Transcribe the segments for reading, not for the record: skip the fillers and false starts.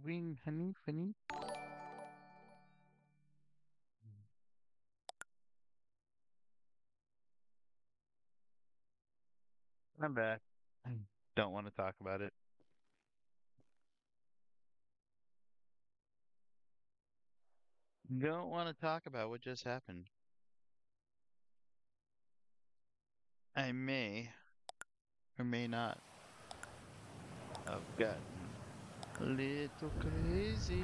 Wing, honey, funny. I'm back. Don't want to talk about it. Don't want to talk about what just happened. I may or may not have gotten a little crazy.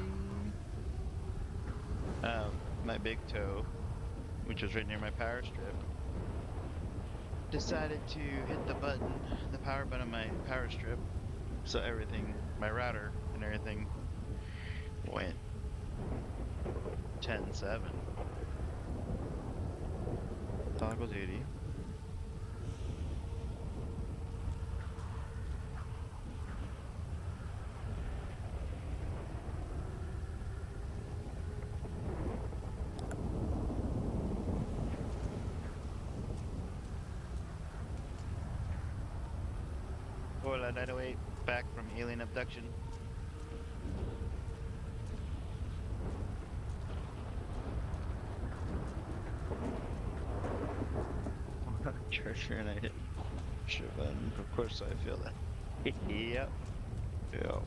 My big toe, which was right near my power strip, decided to hit the power button on my power strip. So everything, my router and everything went 10/7. Toggle duty. Hola 908, back from alien abduction. Charger and I hit push button. Of course I feel that. Yep. Yep.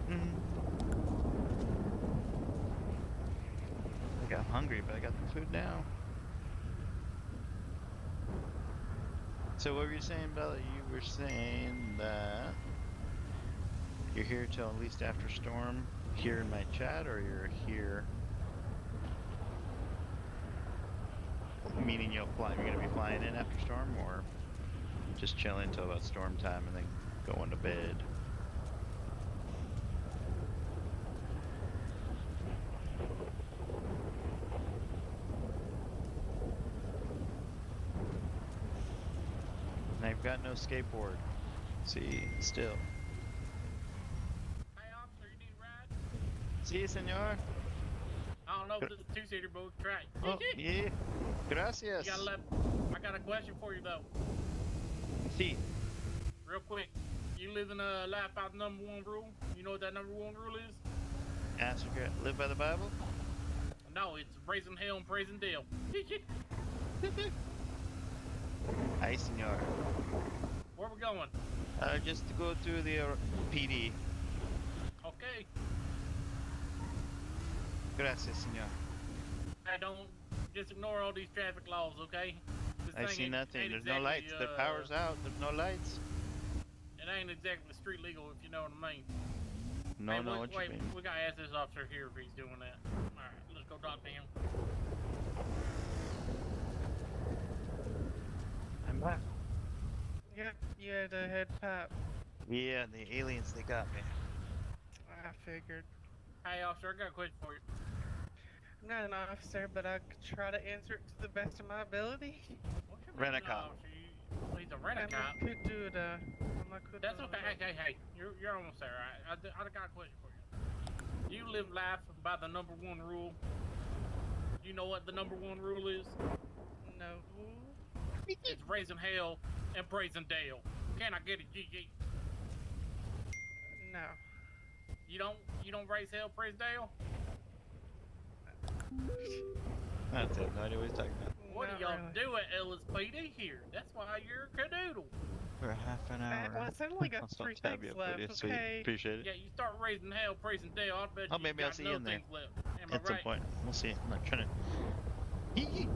Mm. I got hungry, but I got the food now. So what were you saying, Bella? You were saying that you're here till at least after storm here in my chat, or you're here meaning you're gonna be flying in after storm, or just chilling till about storm time and then going to bed. And I've got no skateboard. See, still. Hey, officer, you need a ride? See, senor. I don't know if this is a two-seater, but we can try it. Oh, yeah. Gracias. I got a question for you, though. See. Real quick. You live in a life by the number one rule? You know what that number one rule is? Answer, live by the Bible? No, it's raising hell and praising Dale. Hi, senor. Where we going? Just to go to the PD. Okay. Gracias, senor. I don't just ignore all these traffic laws, okay? I see nothing. There's no lights. The power's out. There's no lights. It ain't exactly street legal, if you know what I mean. No, no, what you mean? We gotta ask this officer here if he's doing that. Alright, let's go talk to him. I'm back. Yep, you had a head pop. Yeah, the aliens, they got me. I figured. Hey, officer, I got a question for you. I'm not an officer, but I could try to answer it to the best of my ability. Rent-a-cop. He's a rent-a-cop. I could do it, That's okay. Hey, you're almost there, right? I got a question for you. You live life by the number one rule. You know what the number one rule is? No. It's raising hell and praising Dale. Can I get a GG? No. You don't raise hell, praise Dale? That's it. No idea what he's talking about. What Not do y'all really. do at LSPD here? That's why you're a canoodle. For half an hour. Well, it's only got I'll 3 tab things you up, left, pretty sweet. okay? Appreciate it. Yeah, you start raising hell, praising Dale, I'll bet Oh, you maybe I'll got see you no in there. things left. Am I At some right? point. We'll see. I'm not trying to... Hee.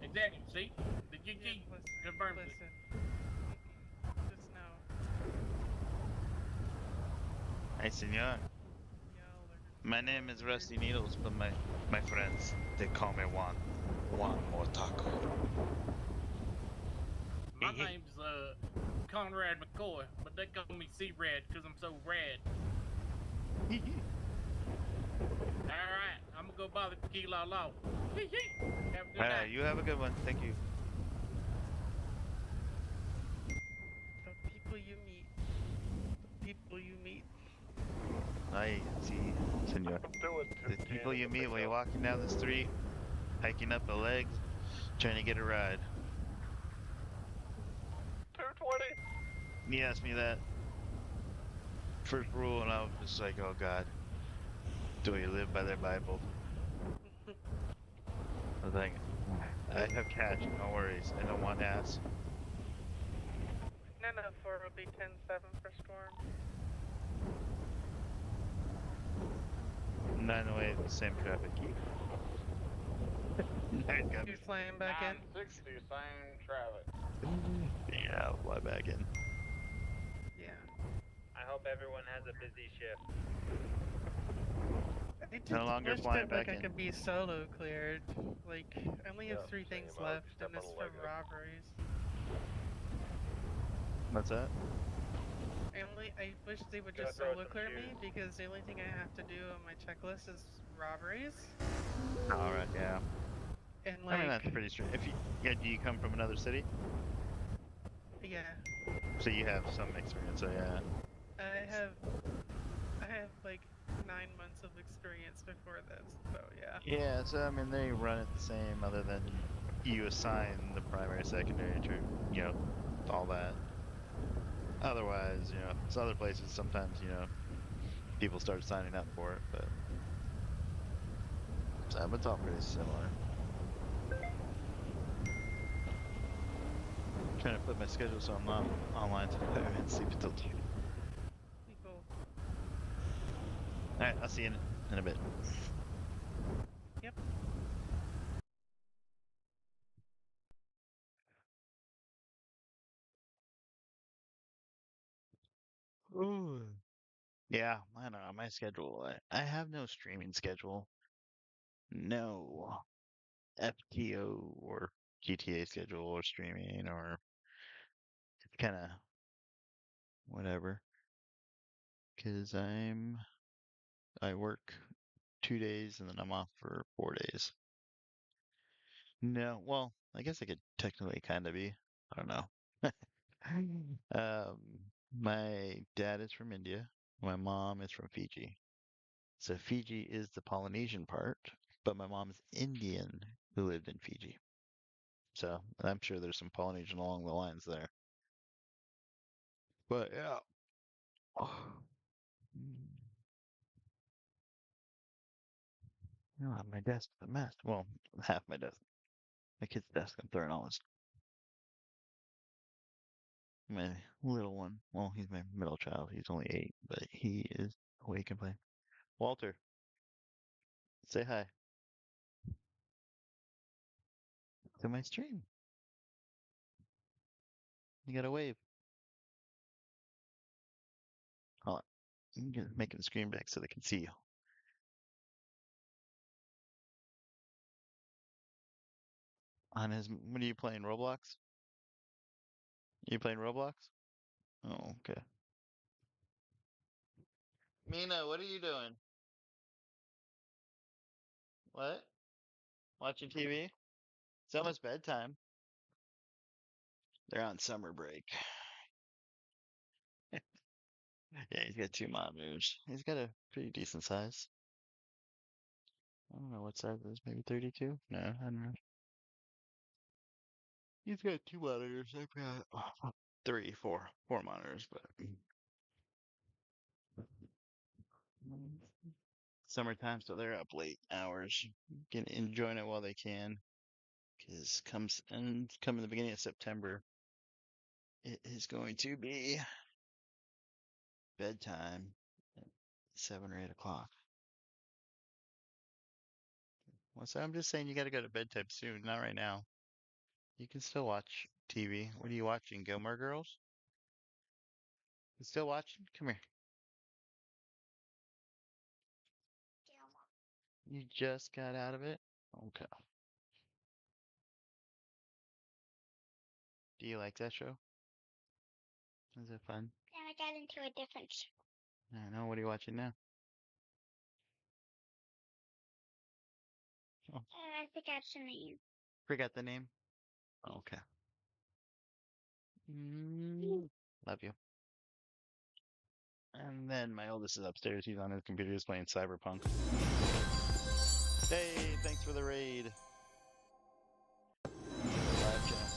Exactly, see? The GG Yeah, confirms it. listen. Just know. Hi, senor. Y'all are My name is Rusty Needles, but my friends, they call me Juan. Juan More Taco. My name's Conrad McCoy, but they call me C-Rad because I'm so rad. Alright, I'm gonna go buy the tequila law. Have a good night. You have a good one. Thank you. the people you meet. I see, senor. Doing The 210 people in you the meet while you're pickup. walking down the street, hiking up the legs, trying to get a ride. 220. And he asked me that first rule, and I was just like, oh God, do you live by their Bible? I was like, I have cash, no worries. I don't want ass. 904 will be 10-7 for storm. 908, the same traffic. Nine got me. You're flying back in? 960, same traffic. Yeah, I'll fly back in. Yeah. I hope everyone has a busy shift. I just No longer wish flying that, like, back I in. could be solo cleared. Like, I only have Yeah, 3 same. things I would left, step and on it's a for leg up. robberies. What's that? I wish they would Go just throw solo some clear me, shoes. because the only thing I have to do on my checklist is robberies. Alright, yeah. And, I mean, like, that's pretty straight. If you, yeah, do you come from another city? yeah. So you have some experience, so yeah. I have, like, 9 months of experience before this, so yeah. Yeah, so I mean, they run it the same, other than you assign the primary, secondary, all that. Otherwise, it's other places, sometimes, people start signing up for it, but it's all pretty similar. Trying to put my schedule so I'm not online today and sleep until 2. Be cool. Alright, I'll see you in a bit. Yep. Ooh. Yeah, I don't know, my schedule, I have no streaming schedule. No FTO or GTA schedule or streaming, or it's kind of whatever. Because I work 2 days and then I'm off for 4 days. No, well, I guess I could technically kind of be. I don't know. Um, my dad is from India. My mom is from Fiji. So Fiji is the Polynesian part, but my mom's Indian who lived in Fiji. So I'm sure there's some Polynesian along the lines there. But yeah. Oh, my desk is a mess. Well, half my desk. My kid's desk, I'm throwing all this. My little one, well, he's my middle child. He's only 8, but he is awake and playing. Walter, say hi to my stream. You gotta wave. Hold on. I'm just making the screen back so they can see you. What are you playing? Roblox? You playing Roblox? Oh, okay. Mina, what are you doing? What? Watching TV? It's almost bedtime. They're on summer break. Yeah, he's got 2 monitors. He's got a pretty decent size. I don't know what size it is. Maybe 32? No, I don't know. He's got 2 monitors. I've got 3, 4 monitors, but summertime, so they're up late hours, enjoying it while they can. Because come in the beginning of September, it is going to be bedtime at 7 or 8 o'clock. What's that? I'm just saying you got to go to bedtime soon, not right now. You can still watch TV. What are you watching? Gilmore Girls? You still watching? Come here. You just got out of it? Okay. Do you like that show? Is it fun? Then I got into a different show. I know. What are you watching now? Oh, I forgot the name. forgot the name. Okay. Love you. And then my oldest is upstairs. He's on his computer. He's playing Cyberpunk. Hey, thanks for the raid. Live channel.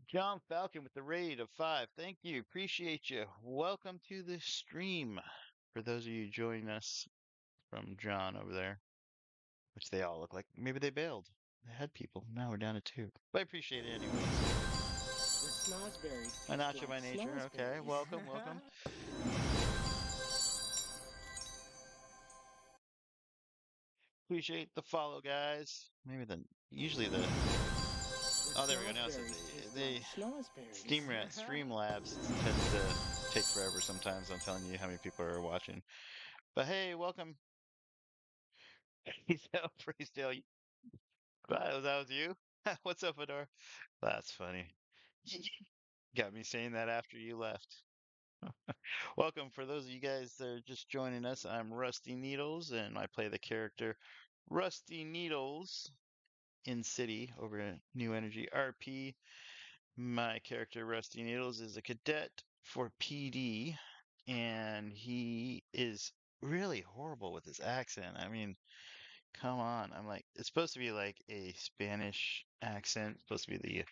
John Falcon with the raid of 5. Thank you. Appreciate you. Welcome to the stream. For those of you joining us from John over there, which they all look like. Maybe they bailed. They had people. Now we're down to 2. But I appreciate it anyways. The snozberries A taste nacho by like nature. Okay, snozberries. welcome, welcome. Appreciate the follow, guys. Maybe usually the oh, there we go. Now it says they Streamlabs tends to take forever sometimes on telling you how many people are watching. But hey, welcome. He's out Freesdale. That was you. What's up, Fedor? That's funny. Got me saying that after you left. Welcome for those of you guys that are just joining us. I'm Rusty Needles, and I play the character Rusty Needles in City over at New Energy RP. My character Rusty Needles is a cadet for PD, and he is really horrible with his accent. I mean, come on. I'm like, it's supposed to be like a Spanish accent, supposed to be the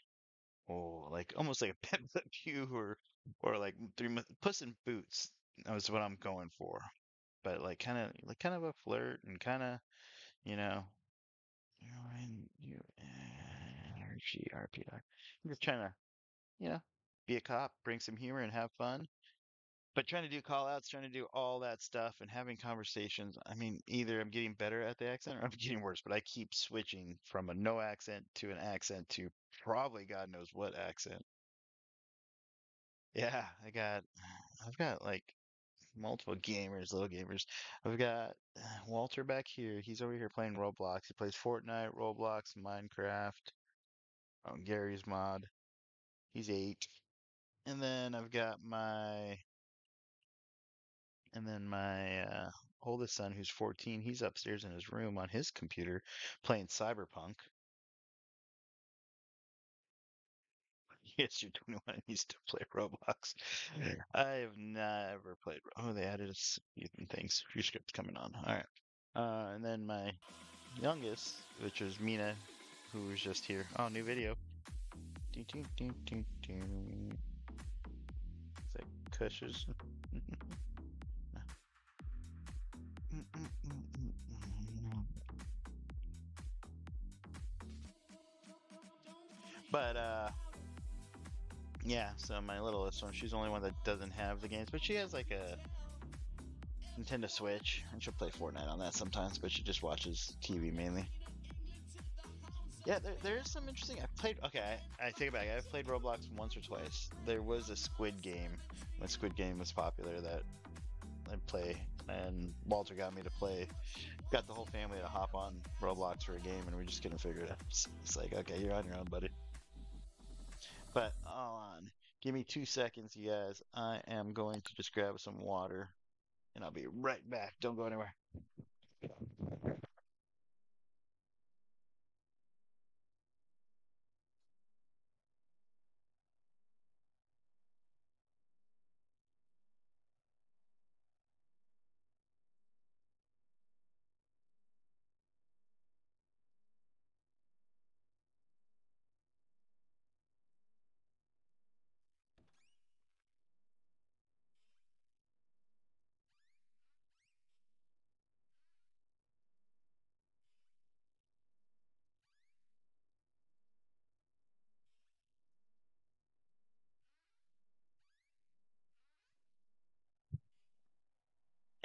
like almost like a Pepe Le Pew or like Puss in Boots. That was what I'm going for. But like kind of a flirt and kind of, you know, energy RPI. I'm just trying to, be a cop, bring some humor and have fun. But trying to do call outs, trying to do all that stuff and having conversations. I mean, either I'm getting better at the accent or I'm getting worse, but I keep switching from a no accent to an accent to probably God knows what accent. Yeah, I've got like multiple gamers, little gamers. I've got Walter back here. He's over here playing Roblox. He plays Fortnite, Roblox, Minecraft. Gary's mod. He's 8. And then I've got my oldest son who's 14. He's upstairs in his room on his computer playing Cyberpunk. Yes, you're 21 and you still play Roblox. I have never played. Oh, they added a few things. Few scripts coming on. All right. And then my youngest, which was Mina, who was just here. Oh, new video. It's like cushes. But yeah, so my littlest one, she's the only one that doesn't have the games, but she has like a Nintendo Switch, and she'll play Fortnite on that sometimes, but she just watches TV mainly. Yeah, there is some interesting. Okay, I take it back. I've played Roblox once or twice. There was a Squid Game when Squid Game was popular that I'd play, and Walter got me to play. Got the whole family to hop on Roblox for a game, and we just couldn't figure it out. It's like, okay, you're on your own, buddy. But hold on, give me 2 seconds, you guys. I am going to just grab some water, and I'll be right back. Don't go anywhere.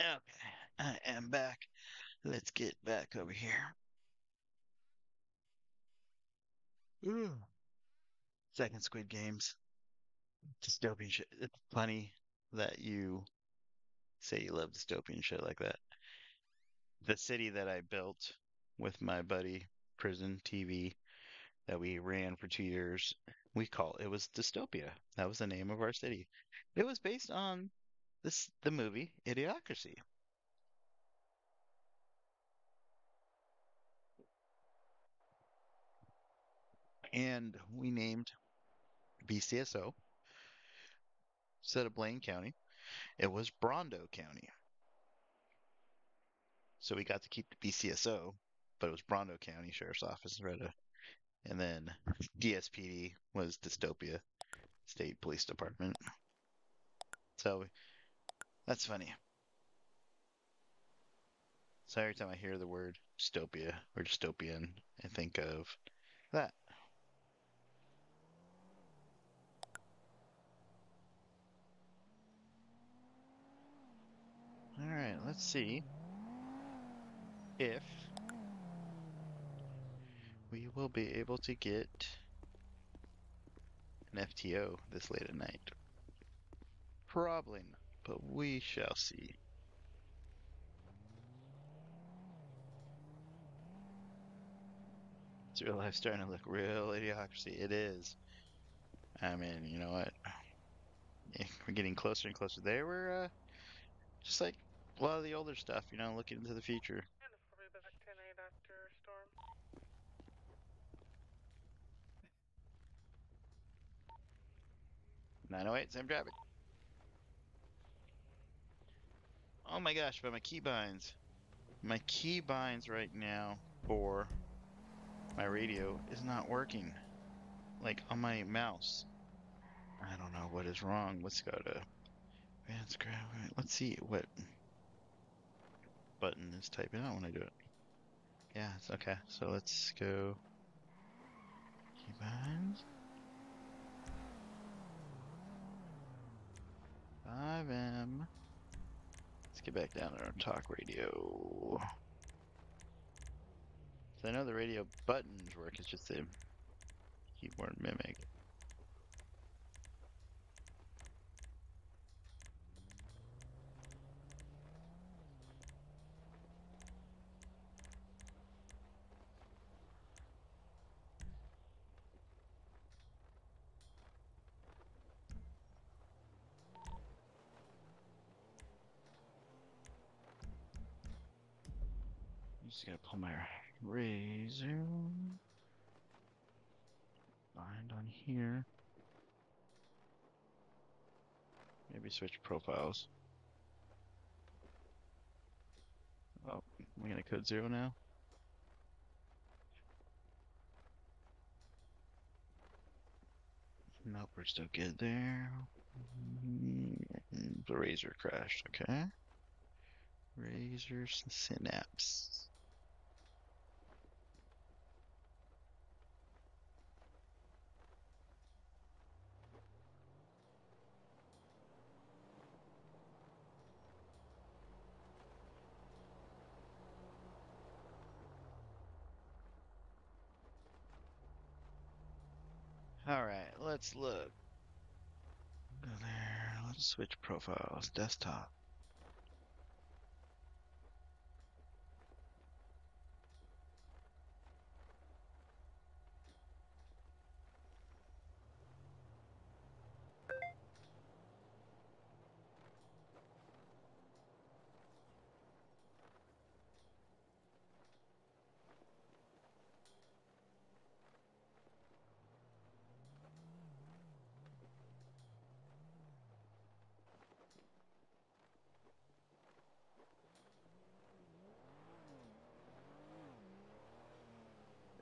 Okay, I am back. Let's get back over here. Ooh. Second Squid Games. Dystopian shit. It's funny that you say you love dystopian shit like that. The city that I built with my buddy, Prison TV, that we ran for 2 years, it was Dystopia. That was the name of our city. It was based on the movie Idiocracy. And we named BCSO instead of Blaine County, it was Brondo County. So we got to keep the BCSO, but it was Brondo County Sheriff's Office and then DSPD was Dystopia State Police Department. So that's funny. So every time I hear the word dystopia or dystopian, I think of that. All right, let's see if we will be able to get an FTO this late at night. Probably not, but we shall see. It's real life starting to look real idiocracy. It is. I mean, you know what? We're getting closer and closer. There we're just like a lot of the older stuff, looking into the future. And it's probably back 10-8 after storm. 908, same traffic. Oh my gosh, but my keybinds. My keybinds right now for my radio is not working. Like on my mouse. I don't know what is wrong. Let's go to advanced grab. Let's see what button is typing out when I do it. Yeah, it's okay. So let's go keybinds. 5M. Let's get back down to our talk radio. So I know the radio buttons work, it's just the keyboard mimic. I'm just gonna pull my razor. Bind on here. Maybe switch profiles. Oh, we're gonna code 0 now. Nope, we're still good there. The razor crashed, okay. Razor synapse. Alright, let's look. Go there. Let's switch profiles. Desktop.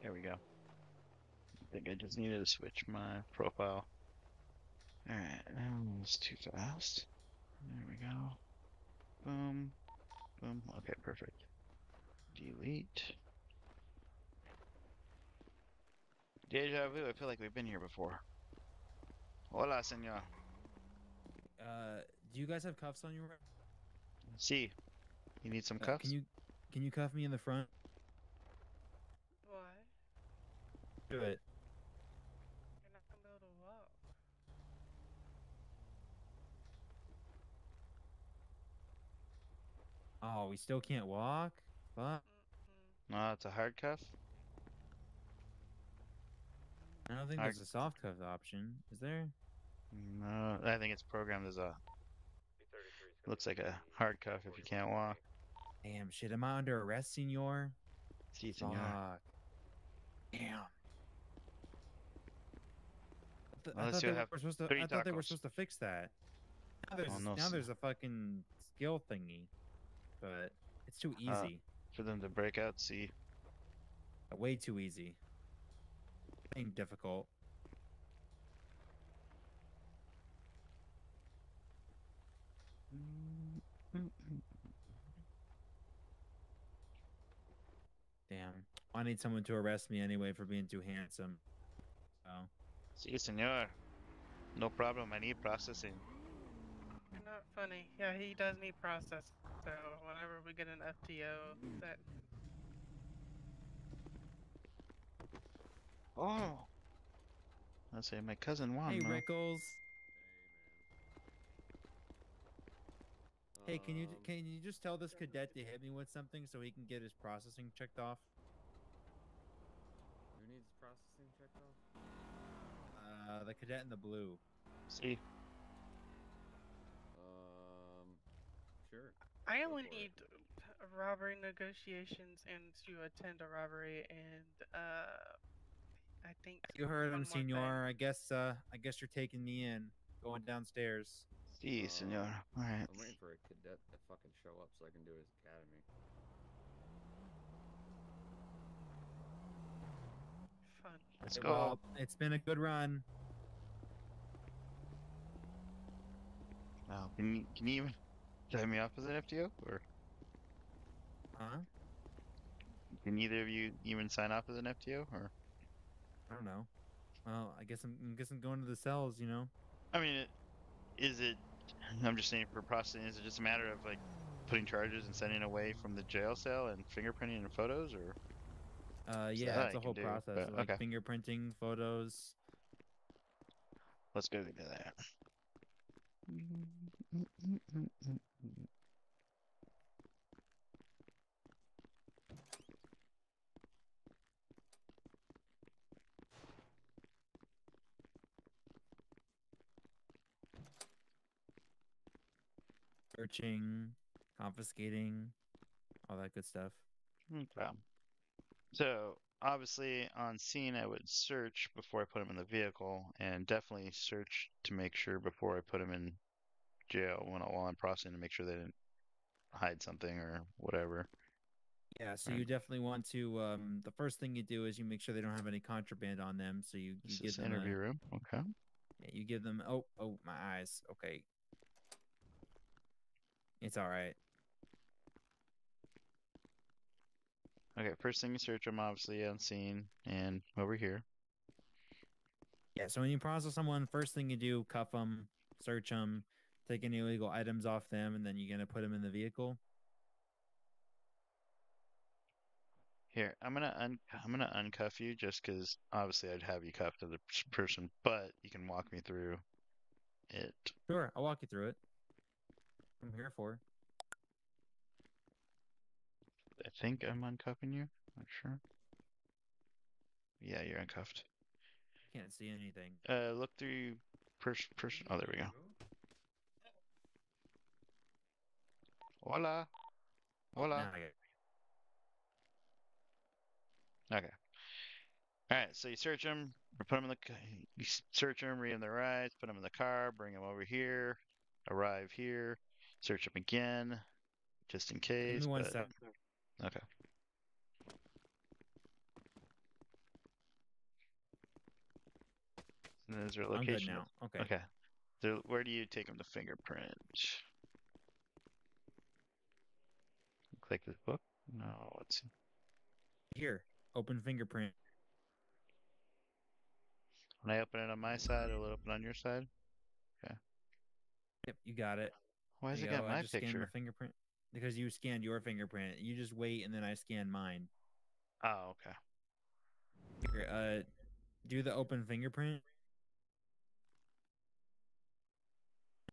There we go. I think I just needed to switch my profile. Alright, it's too fast. There we go. Boom. Boom. Okay, perfect. Delete. Deja vu, I feel like we've been here before. Hola, senor. Do you guys have cuffs on you? See, you need some cuffs? Can you cuff me in the front? Why? Do it. You're not gonna be able to walk. Oh, we still can't walk? Fuck. No, it's a hard cuff. I don't think there's a soft cuff option. Is there? No, I think it's programmed as a. Looks like a hard cuff if you can't walk. Damn, shit. Am I under arrest, senor? See, senor. Fuck. Damn. Well, let's see what happens. I thought they were supposed to fix that. Oh, no, Now there's a fucking skill thingy, but it's too easy. for them to break out. See, Way too easy. Ain't difficult. Damn. I need someone to arrest me anyway for being too handsome. Oh. see, senor. No problem. I need processing. You're not funny. Yeah, he does need process. So whenever we get an FTO, that Oh, I say my cousin Juan. Hey, No. Rickles. Hey, Um, can you just tell this cadet to hit me with something so he can get his processing checked off? who needs processing checked off? The cadet in the blue. See, Sure. I Go only for it. need robbery negotiations and to attend a robbery and I think You heard one him, more senor. thing. I guess you're taking me in. Going downstairs. see, senor. All right, I'm waiting for a cadet to fucking show up so I can do his academy. Fun. let's go. Well, it's been a good run. Now, can you even drive me off as an FTO, or Huh? can either of you even sign off as an FTO, or? I don't know. Well, I guess I'm going to the cells, you know. I mean, is it? I'm just saying for processing. Is it just a matter of like putting charges and sending away from the jail cell and fingerprinting and photos, or? So Yeah, that it's I a can whole do, process but of, like okay. fingerprinting, photos. Let's go into that. Searching, confiscating, all that good stuff. Okay. So obviously on scene, I would search before I put him in the vehicle, and definitely search to make sure before I put him in jail while I'm processing to make sure they didn't hide something or whatever. Yeah, so Right. you definitely want to. The first thing you do is you make sure they don't have any contraband on them. So you This give is them interview room. Okay. you give them. Oh, my eyes. Okay, it's all right. Okay. First thing you search them, obviously on scene and over here. Yeah, so when you process someone, first thing you do, cuff them, search them, take any illegal items off them, and then you're gonna put them in the vehicle. Here, I'm gonna uncuff you just because obviously I'd have you cuffed to the person, but you can walk me through it. Sure, I'll walk you through it. I'm here for. I think I'm uncuffing you. Not sure. Yeah, you're uncuffed. Can't see anything. Look through person. Oh, there we go. Hola. Oh, Hola. now I get. Okay. All right. So you search them, or put them in the. Search them, read them their rights, put them in the car, bring them over here, arrive here, search them again, just in Give me case. one But sec. okay. And is there a I'm good location? now. Okay. Okay. So where do you take them to fingerprint? Click this book. No. Let's see. Here, open fingerprint. When I open it on my side, it'll open on your side. Okay. Yep, you got it. Why There has you it got go. I my just scanned my picture? fingerprint because you scanned your fingerprint. You just wait, and then I scan mine. Oh, okay. Here, do the open fingerprint.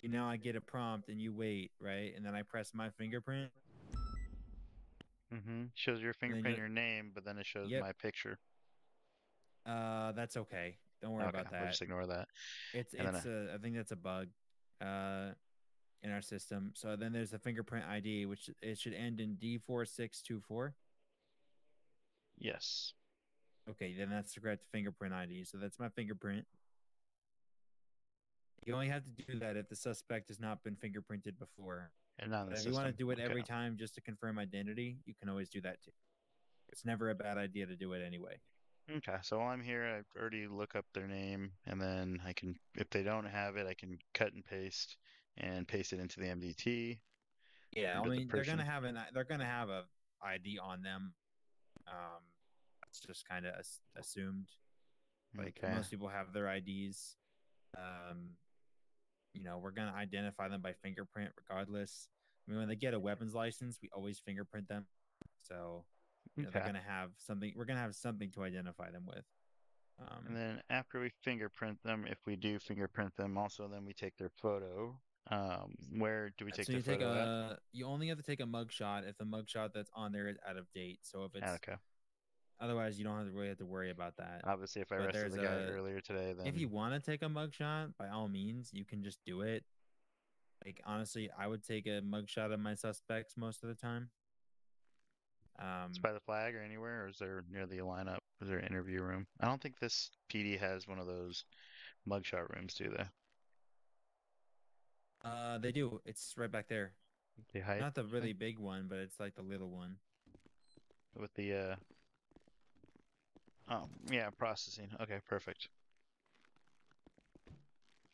Now I get a prompt, and you wait, right? And then I press my fingerprint. Shows your And then fingerprint, your name, but then it shows yep. my picture. That's okay. Don't worry Okay, about we'll that. just ignore that. It's And then, it's I think that's a bug, in our system. So then there's the fingerprint ID, which it should end in D4624. yes. Okay, then that's the correct fingerprint ID. So that's my fingerprint. You only have to do that if the suspect has not been fingerprinted before. And not in the But if you want to system. do it Okay. every time just to confirm identity, you can always do that too. It's never a bad idea to do it anyway. Okay, so while I'm here, I already look up their name, and then I can, if they don't have it, I can cut and paste it into the MDT Yeah, I under the mean person. they're gonna have a ID on them. Um, it's just kind of assumed. Like Okay. most people have their IDs. Um, we're gonna identify them by fingerprint regardless. I mean, when they get a weapons license, we always fingerprint them. So, they're Okay. gonna have something. We're gonna have something to identify them with. And Um, then after we fingerprint them, if we do fingerprint them, also then we take their photo. Where do we take so their photo at? you only have to take a mugshot if the mugshot that's on there is out of date. So if Ah, it's okay. otherwise, you don't really have to worry about that. Obviously, if I But arrested the guy earlier today, if then you want to take a mugshot, by all means, you can just do it. Like honestly, I would take a mugshot of my suspects most of the time. it's Um, by the flag or anywhere, or is there near the lineup? Is there an interview room? I don't think this PD has one of those mugshot rooms, do they? they do. It's right back there. The height Not the thing really big one, but it's like the little one. with the yeah, processing. Okay, perfect.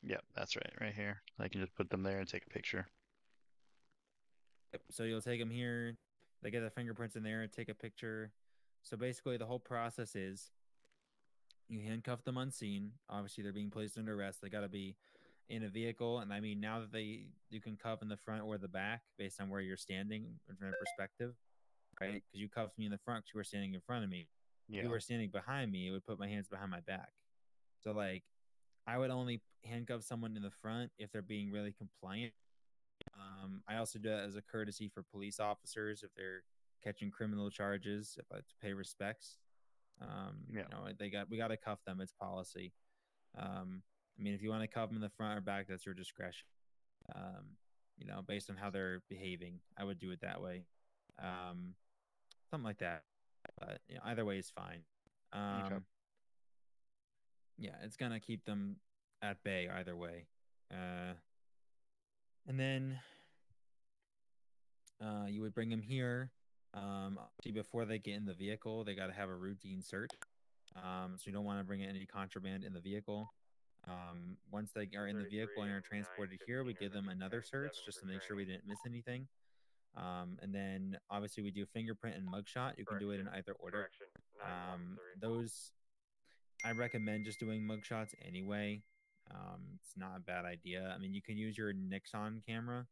Yep, that's right here. I can just put them there and take a picture. Yep. So you'll take them here. They get the fingerprints in there. Take a picture. So basically, the whole process is you handcuff them unseen. Obviously, they're being placed under arrest. They got to be in a vehicle, and I mean now that you can cuff in the front or the back based on where you're standing from perspective, right? Because you cuffed me in the front because you were standing in front of me. If you Yeah. were standing behind me, it would put my hands behind my back. So like, I would only handcuff someone in the front if they're being really compliant. I also do that as a courtesy for police officers if they're catching criminal charges, if I have to pay respects. Yeah. We got to cuff them. It's policy. I mean, if you want to cuff them in the front or back, that's your discretion. Um, based on how they're behaving, I would do it that way. Um, something like that. But either way is fine. Okay. Yeah, it's gonna keep them at bay either way. And then you would bring them here. See, before they get in the vehicle, they got to have a routine search. So you don't want to bring any contraband in the vehicle. Once they are in the vehicle and are transported here, we give them another search just to make sure we didn't miss anything. And then obviously we do fingerprint and mugshot. You can do it in either order. Those I recommend just doing mugshots anyway. It's not a bad idea. I mean, you can use your Nixon camera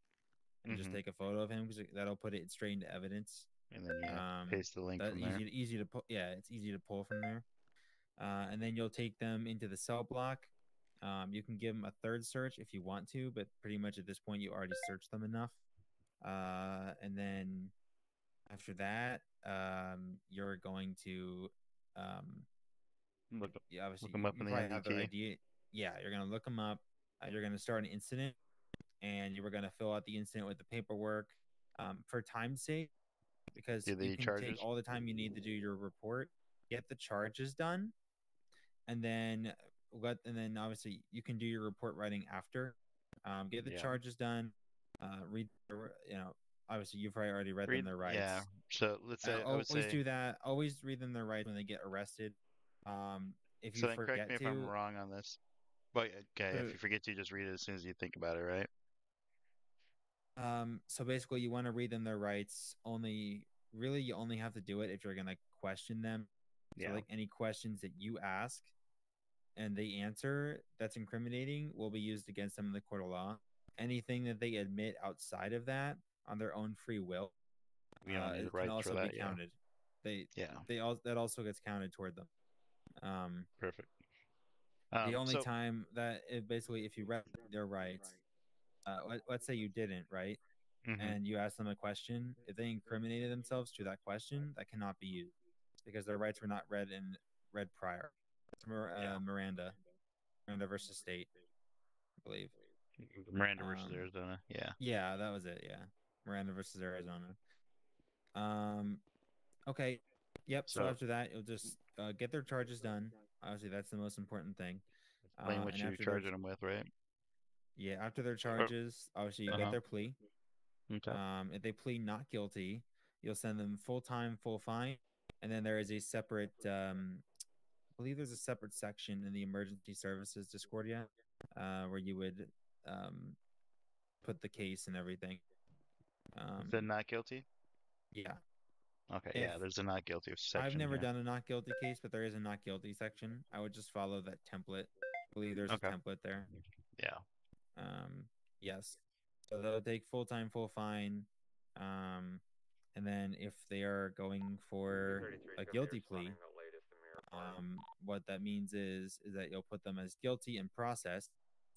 and just Mm-hmm. take a photo of him because that'll put it straight into evidence. And then yeah, paste the link That from there. easy to pull. Yeah, it's easy to pull from there. And then you'll take them into the cell block. You can give them a third search if you want to, but pretty much at this point you already searched them enough. And then after that, you're going to Look, yeah, obviously look them up you in the probably have their MDT. ID. Yeah, you're gonna look them up. You're gonna start an incident, and you were gonna fill out the incident with the paperwork. For time's sake, because Do you the can take charges? all the time you need to do your report, get the charges done, and then obviously you can do your report writing after. Get the Yeah. charges done. Read, obviously you've probably already read them Read. their Yeah. rights. So let's say I would Always say. do that. Always read them their rights when they get arrested. If So you then correct me forget if I'm to, wrong on this. But okay, if uh, you forget to just read it as soon as you think about it, right? so basically you want to read them their rights. Only really you only have to do it if you're gonna question them. So Yeah. like any questions that you ask and they answer that's incriminating will be used against them in the court of law. Anything that they admit outside of that on their own free will, We don't need the it can rights for also be that. Yeah. counted. Yeah. That also gets counted toward them. Um, Perfect. the only So. time that basically if you read their rights, let's say you didn't, right? Mm-hmm. And you ask them a question, if they incriminated themselves to that question, that cannot be used because their rights were not read prior. Yeah. Miranda versus State, I believe. Miranda versus Um, Arizona. Yeah. yeah, that was it. Yeah, Miranda versus Arizona. Um, okay, yep. So So after that, you'll just get their charges done. Obviously, that's the most important thing. explain what And you're after they're charging them with, right? Yeah, after their charges, obviously you get their plea. Okay. If they plead not guilty, you'll send them full time, full fine, and then there is a separate. I believe there's a separate section in the emergency services Discordia, where you would um, put the case and everything. The not guilty? Yeah. Okay, If yeah, there's a not guilty I've section never here. done a not guilty case, but there is a not guilty section. I would just follow that template. I believe there's a Okay. template there. Yeah. Yes. So they'll take full time, full fine. And then if they are going for 33 is a gonna be guilty responding plea, the latest in Mirror Park. what that means is that you'll put them as guilty and processed.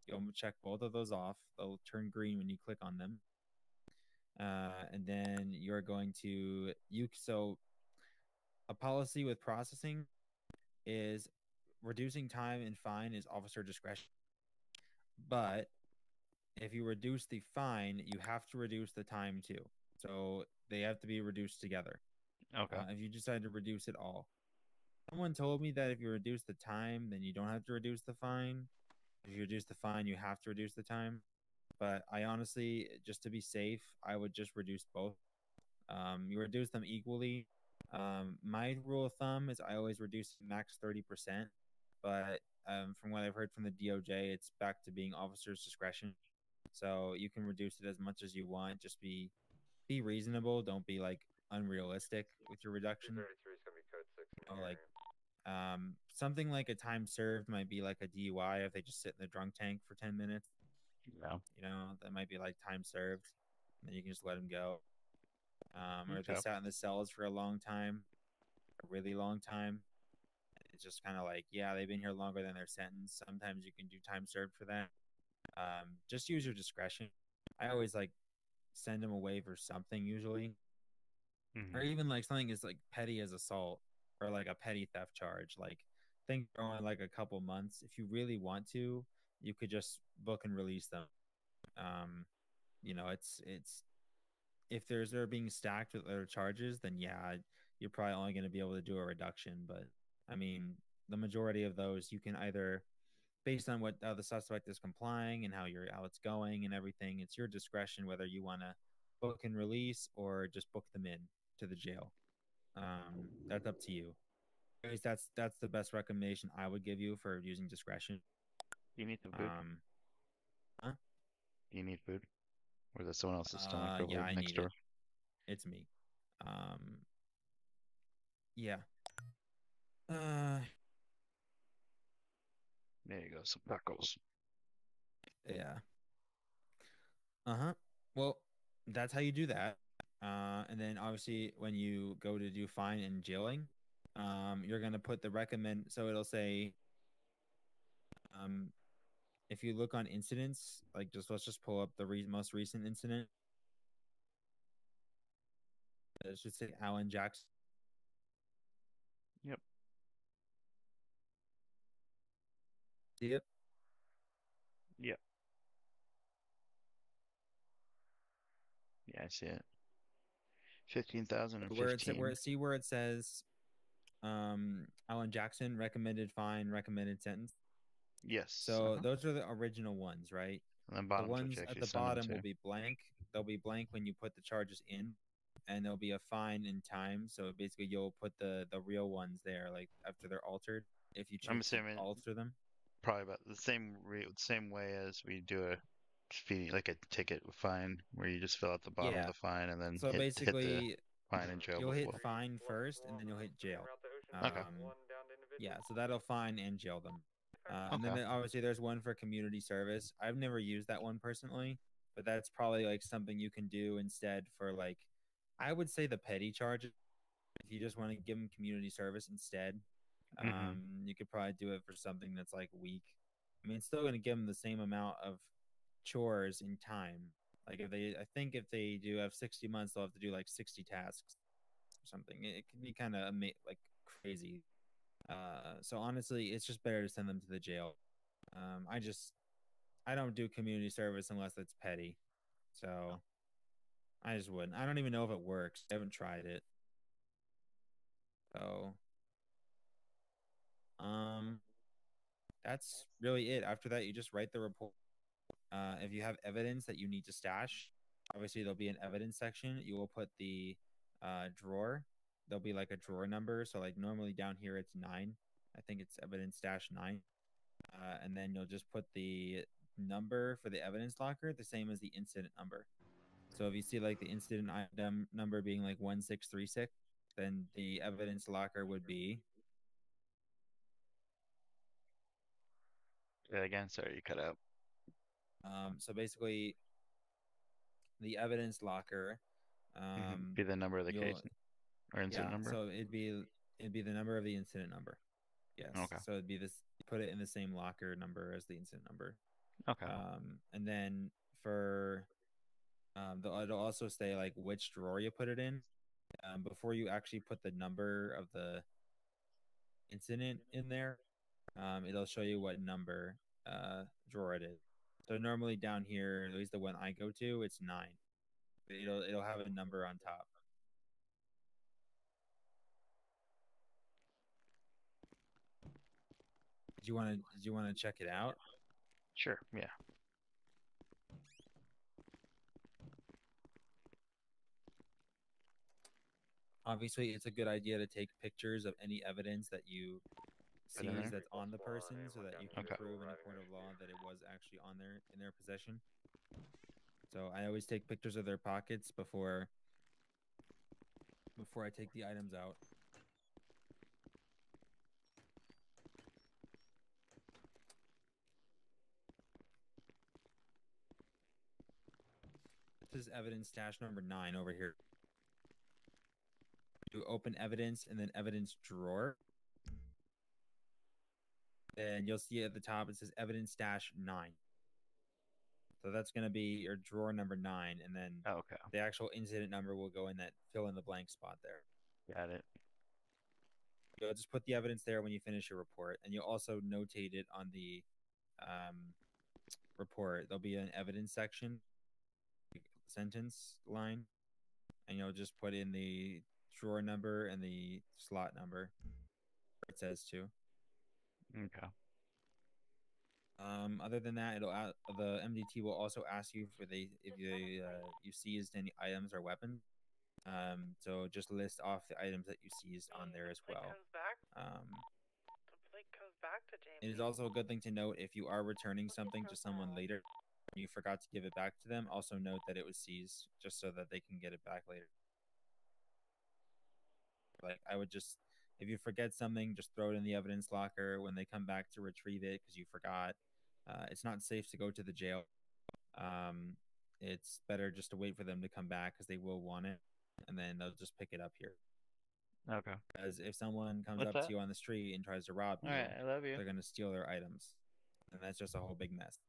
You'll check both of those off. They'll turn green when you click on them. And then you're going to so a policy with processing is reducing time and fine is officer discretion. But if you reduce the fine, you have to reduce the time too. So they have to be reduced together. Okay. If you decide to reduce it all, someone told me that if you reduce the time, then you don't have to reduce the fine. If you reduce the fine, you have to reduce the time. But I honestly, just to be safe, I would just reduce both. You reduce them equally. My rule of thumb is I always reduce max 30%. But from what I've heard from the DOJ, it's back to being officer's discretion. So you can reduce it as much as you want. Just be reasonable. Don't be like unrealistic with your reduction. 33 is gonna be code 6 in the Like area. something like a time served might be like a DUI if they just sit in the drunk tank for 10 minutes. Yeah. You know, that might be like time served. And then you can just let them go. Or if they Okay. sat in the cells for a long time, a really long time. It's just kind of like, yeah, they've been here longer than their sentence. Sometimes you can do time served for that. Just use your discretion. I always like send them away for something usually, or even like something as like petty as assault or like a petty theft charge. Like think only like a couple months. If you really want to, you could just book and release them. Um, you know, it's if they're being stacked with other charges, then yeah, you're probably only going to be able to do a reduction. But I mean, the majority of those you can either based on what the suspect is complying and how it's going and everything. It's your discretion whether you want to book and release or just book them in to the jail. That's up to you. Anyways, that's the best recommendation I would give you for using discretion. You need some food? Huh? You need food? Or is that someone else's stomach over Yeah, I next need it. door? It's me. Yeah. Uh, There you go, some tacos. yeah. Uh-huh. Well, that's how you do that. And then obviously when you go to do fine and jailing, you're gonna put the recommend. So it'll say, um, if you look on incidents, like let's just pull up the most recent incident. It should say Alan Jackson. Yep. See it? Yep. Yeah, I see it. 15,015. Where it says, Alan Jackson recommended fine, recommended sentence. Yes. So those are the original ones, right? And then The bottom's what ones you at actually the send them bottom will to. be blank. They'll be blank when you put the charges in, and there'll be a fine in time. So basically, you'll put the real ones there, like after they're altered. If you I'm choose to assuming alter them, probably about the same way as we do a fee, like a ticket fine, where you just fill out the bottom of yeah. the fine and then So hit the basically, fine and jail you'll hit before. fine first, and then you'll hit jail. Route to Ocean Okay. one down to individual. Yeah, so that'll fine and jail them. And then Okay. obviously there's one for community service. I've never used that one personally, but that's probably like something you can do instead for like, I would say the petty charges. If you just want to give them community service instead, you could probably do it for something that's like weak. I mean, it's still going to give them the same amount of chores in time. Like I think if they do have 60 months, they'll have to do like 60 tasks or something. It can be kind of like crazy. So honestly, it's just better to send them to the jail. I don't do community service unless it's petty. So I just wouldn't. I don't even know if it works. I haven't tried it. So that's really it. After that, you just write the report. if you have evidence that you need to stash, obviously there'll be an evidence section. You will put the drawer. There'll be like a drawer number. So like normally down here it's 9. I think it's evidence stash 9. And then you'll just put the number for the evidence locker the same as the incident number. So if you see like the incident item number being like 1636, then the evidence locker would be Yeah, again, sorry, you cut out. so basically the evidence locker Be the number of the you'll case or incident number. so it'd be the number of the incident number. Yes. Okay. So it'd be this, put it in the same locker number as the incident number. Okay. And then for it'll also say like which drawer you put it in. Before you actually put the number of the incident in there, it'll show you what number drawer it is. So normally down here, at least the one I go to, it's 9. It'll have a number on top. Did you want to check it out? Sure. Yeah. Obviously, it's a good idea to take pictures of any evidence that you Put in seize there? that's on the person, so that you can Okay. prove in a court of law that it was actually on in their possession. So I always take pictures of their pockets before I take the items out. This is evidence stash number 9 over here. You open evidence and then evidence drawer. And you'll see at the top it says evidence stash 9. So that's going to be your drawer number 9, and then Okay. the actual incident number will go in that fill in the blank spot there. Got it. You'll just put the evidence there when you finish your report, and you'll also notate it on the report. There'll be an evidence section, sentence line, and you'll just put in the drawer number and the slot number where it says to. Okay. Other than that, the MDT will also ask you if you seized any items or weapons. So just list off the items that you seized on there as well. The comes back to James. It is also a good thing to note if you are returning something to someone later and you forgot to give it back to them, also note that it was seized just so that they can get it back later. Like I would just, if you forget something, just throw it in the evidence locker when they come back to retrieve it because you forgot. It's not safe to go to the jail. It's better just to wait for them to come back because they will want it, and then they'll just pick it up here. Okay. Because if someone comes What's up that? to you on the street and tries to rob you, All right. I love you. they're going to steal their items, and that's just a whole big mess.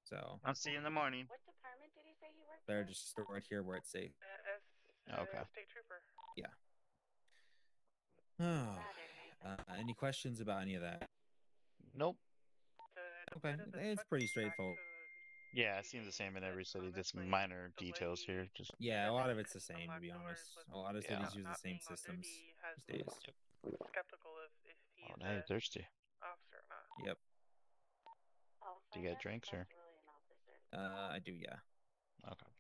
So I'll see you in the morning. What department did he say he worked better for? just store it here where it's safe. Okay. State Trooper. Yeah. Any questions about any of that? Nope. Okay, it's pretty straightforward. Yeah, it seems the same in every city. Just minor details here. Just Yeah, a lot of it's the same, to be honest. A lot of Yeah. cities use the same systems these days. Skeptical if he's oh, now you're thirsty. officer or not. Yep. Do you get drinks or? I do, yeah. Okay.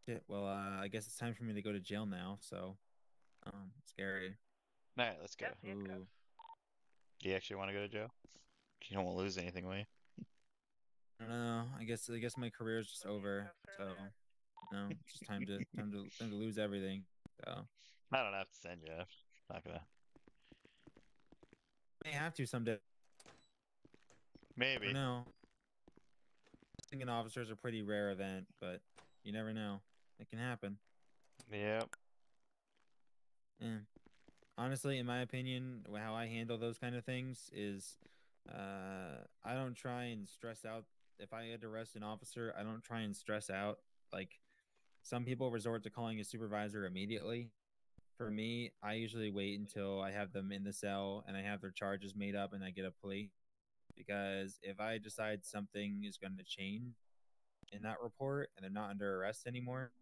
Shit, well, I guess it's time for me to go to jail now, so scary. All right, let's go. Yep, handcuffs. Do you actually want to go to jail? You don't want to lose anything, will you? I don't know. I guess my career's just over, so it's just time to lose everything. So I don't have to send you. Not gonna. may have to someday. Maybe. No. Thinking officers are a pretty rare event, but you never know. It can happen. Yep. Yeah. Honestly, in my opinion, how I handle those kind of things is I don't try and stress out. If I had to arrest an officer, I don't try and stress out. Like some people resort to calling a supervisor immediately. For me, I usually wait until I have them in the cell and I have their charges made up and I get a plea. Because if I decide something is going to change in that report and they're not under arrest anymore,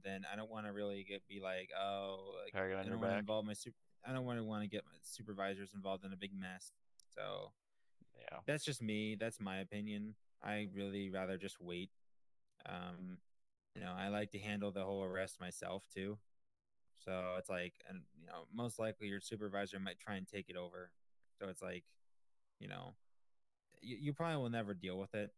then I don't want to really be like, oh, like, Target on I your don't want to back. involve I don't want to get my supervisors involved in a big mess. So Yeah. that's just me. That's my opinion. I really rather just wait. I like to handle the whole arrest myself too. So it's like, and most likely your supervisor might try and take it over. So it's like, you probably will never deal with it.